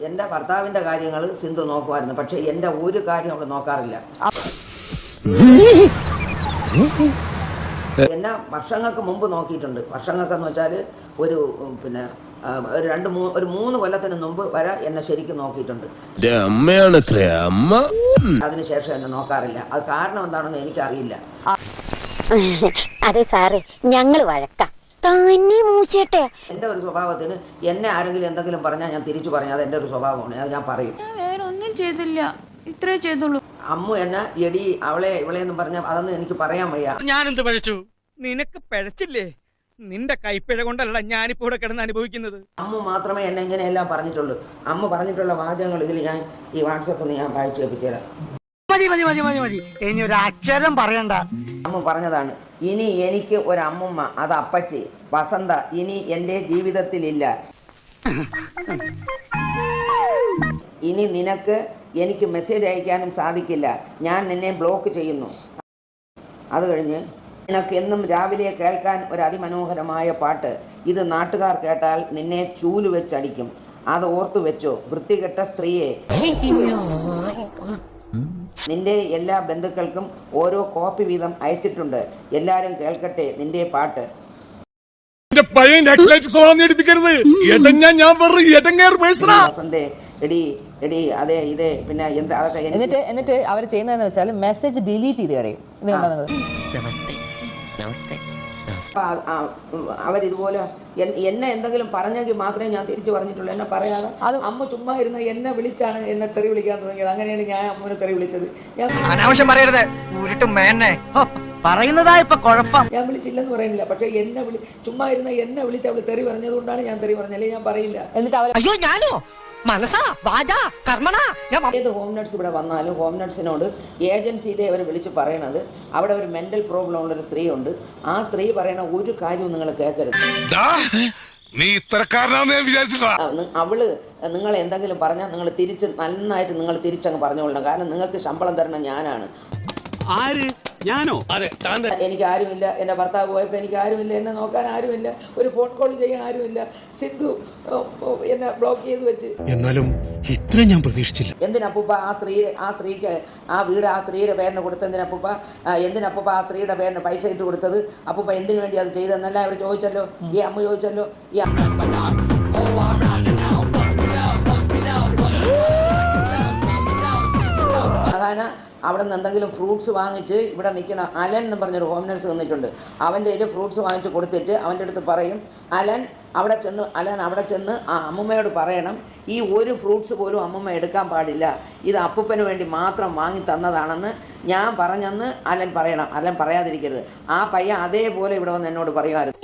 എൻ്റെ ഭർത്താവിൻ്റെ കാര്യങ്ങൾ സിന്ധു നോക്കുമായിരുന്നു. പക്ഷേ എൻ്റെ ഒരു കാര്യം അവൾ നോക്കാറില്ല. എന്നെ വർഷങ്ങൾക്ക് മുമ്പ് നോക്കിയിട്ടുണ്ട്. വർഷങ്ങൾക്കെന്ന് വെച്ചാൽ ഒരു ഒരു 3 കൊല്ലത്തിന് മുമ്പ് വരെ എന്നെ ശരിക്കും നോക്കിയിട്ടുണ്ട്. അതിനുശേഷം എന്നെ നോക്കാറില്ല. അത് കാരണം എന്താണെന്ന് എനിക്കറിയില്ല. അതെ സാറേ, ഞങ്ങൾ വഴക്കാം. എൻ്റെ ഒരു സ്വഭാവത്തിന് എന്നെ ആരെങ്കിലും എന്തെങ്കിലും പറഞ്ഞാൽ ഞാൻ തിരിച്ചു പറഞ്ഞാൽ അത് എൻ്റെ ഒരു സ്വഭാവമാണ്. അത് ഞാൻ പറയും. വേറെ ഒന്നും ചെയ്തില്ല, ഇത്രേ ചെയ്തുള്ളൂ. അമ്മു എന്നെ എടി അവളെ ഇവളെന്നും പറഞ്ഞാൽ അതൊന്നും എനിക്ക് പറയാൻ വയ്യ. ഞാനെന്ത് പഴച്ചു? നിനക്ക് പഴച്ചില്ലേ? നിന്റെ കൈപ്പിഴ കൊണ്ടല്ല ഞാനിപ്പോ ഇവിടെ കിടന്ന് അനുഭവിക്കുന്നത്. അമ്മ മാത്രമേ എന്നെ ഇങ്ങനെയെല്ലാം പറഞ്ഞിട്ടുള്ളൂ. അമ്മ പറഞ്ഞിട്ടുള്ള വാചകങ്ങൾ ഇതിൽ ഞാൻ ഈ വാട്സപ്പിൽ ഞാൻ വായിച്ചു കേൾപ്പിച്ചുതരാം. ഇനി ഒരു അക്ഷരം പറയണ്ട. അമ്മ പറഞ്ഞതാണ്, ഇനി എനിക്ക് ഒരു അമ്മുമ്മ, അത് അപ്പച്ചി വസന്ത ഇനി എൻ്റെ ജീവിതത്തിലില്ല. ഇനി നിനക്ക് എനിക്ക് മെസ്സേജ് അയക്കാനും സാധിക്കില്ല. ഞാൻ നിന്നെ ബ്ലോക്ക് ചെയ്യുന്നു. അത് കഴിഞ്ഞ് നിനക്ക് എന്നും രാവിലെ കേൾക്കാൻ ഒരു അതിമനോഹരമായ പാട്ട്. ഇത് നാട്ടുകാർ കേട്ടാൽ നിന്നെ ചൂല് വെച്ചടിക്കും. അത് ഓർത്തു വെച്ചോ വൃത്തികെട്ട സ്ത്രീയെ. നിന്റെ എല്ലാ ബന്ധുക്കൾക്കും ഓരോ കോപ്പി വീതം അയച്ചിട്ടുണ്ട്. എല്ലാരും കേൾക്കട്ടെ നിന്റെ പാട്ട്. വസന്തേ എടി എടി അതെ ഇതേ പിന്നെ എന്താ അതൊക്കെ. എന്നിട്ട് അവർ ചെയ്യുന്നതെന്ന് വെച്ചാൽ മെസ്സേജ് ഡിലീറ്റ് ചെയ്ത് കളയും. ഇത് കണ്ടോ നിങ്ങൾ? അവരിതുപോലെ എന്നെ എന്തെങ്കിലും പറഞ്ഞെങ്കിൽ മാത്രമേ ഞാൻ തിരിച്ചു പറഞ്ഞിട്ടുള്ളൂ. എന്നെ പറയാതെ അമ്മ ചുമ്മാ ഇരുന്ന് എന്നെ വിളിച്ചാണ് എന്നെ തെറി വിളിക്കാൻ തുടങ്ങിയത്. അങ്ങനെയാണ് ഞാൻ അമ്മനെ തെറി വിളിച്ചത്. അനാവശ്യം പറയരുത്. പറയുന്നതാ ഇപ്പൊ കുഴപ്പം. ഞാൻ വിളിച്ചില്ലെന്ന് പറയുന്നില്ല. പക്ഷെ ചുമ്മാ ഇരുന്ന് എന്നെ വിളിച്ച് അവള് തെറി പറഞ്ഞത് കൊണ്ടാണ് ഞാൻ തെറി പറഞ്ഞല്ലേ ഞാൻ പറയില്ല. എന്നിട്ട് അവർ അയ്യോ ഞാനോ ഏത് ഹോം നഴ്സ് ഇവിടെ വന്നാലും ഹോം നഴ്സിനോട് ഏജൻസിയിലെ അവർ വിളിച്ച് പറയണത് അവിടെ ഒരു മെന്റൽ പ്രോബ്ലം ഉള്ളൊരു സ്ത്രീ ഉണ്ട്. ആ സ്ത്രീ പറയണ ഒരു കാര്യവും നിങ്ങൾ കേൾക്കരുത്. അവള് നിങ്ങൾ എന്തെങ്കിലും പറഞ്ഞാൽ നിങ്ങൾ നന്നായിട്ട് നിങ്ങൾ തിരിച്ചങ്ങ് പറഞ്ഞുകൊള്ളണം. കാരണം നിങ്ങൾക്ക് ശമ്പളം തരണം ഞാനാണ്. എനിക്ക് ആരുമില്ല. എൻ്റെ ഭർത്താവ് പോയപ്പോൾ എനിക്ക് ആരുമില്ല. എന്നെ നോക്കാൻ ആരുമില്ല. ഒരു ഫോൺ കോൾ ചെയ്യാൻ ആരുമില്ല. സിന്ധു എന്നെ ബ്ലോക്ക് ചെയ്ത് വെച്ച്. എന്നാലും ഇത്ര ഞാൻ പ്രതീക്ഷിച്ചില്ല. എന്തിനപ്പൂപ്പ ആ സ്ത്രീക്ക് ആ വീട് ആ സ്ത്രീയുടെ പേരിന് കൊടുത്തെന്തിനപ്പൂപ്പ? എന്തിനപ്പൂപ്പ ആ സ്ത്രീയുടെ പേരിന് പൈസ ഇട്ട് കൊടുത്തത്? അപ്പൂപ്പ എന്തിനു വേണ്ടി അത് ചെയ്തെന്നല്ല അവർ ചോദിച്ചല്ലോ. ഈ അമ്മ ചോദിച്ചല്ലോ. അവിടെ നിന്ന് എന്തെങ്കിലും ഫ്രൂട്ട്സ് വാങ്ങിച്ച് ഇവിടെ നിൽക്കുന്ന അലൻ എന്ന് പറഞ്ഞൊരു ഹോം നഴ്സ് നിന്നിട്ടുണ്ട്. അവൻ്റെ കയ്യിൽ ഫ്രൂട്ട്സ് വാങ്ങിച്ച് കൊടുത്തിട്ട് അവൻ്റെ അടുത്ത് പറയും, അലൻ അവിടെ ചെന്ന് ആ അമ്മുമ്മയോട് പറയണം, ഈ ഒരു ഫ്രൂട്ട്സ് പോലും അമ്മുമ്മ എടുക്കാൻ പാടില്ല, ഇത് അപ്പൂപ്പന് വേണ്ടി മാത്രം വാങ്ങി തന്നതാണെന്ന് ഞാൻ പറഞ്ഞെന്ന് അലൻ പറയണം. അലൻ പറയാതിരിക്കരുത്. ആ പയ്യൻ അതേപോലെ ഇവിടെ വന്ന് എന്നോട് പറയുമായിരുന്നു.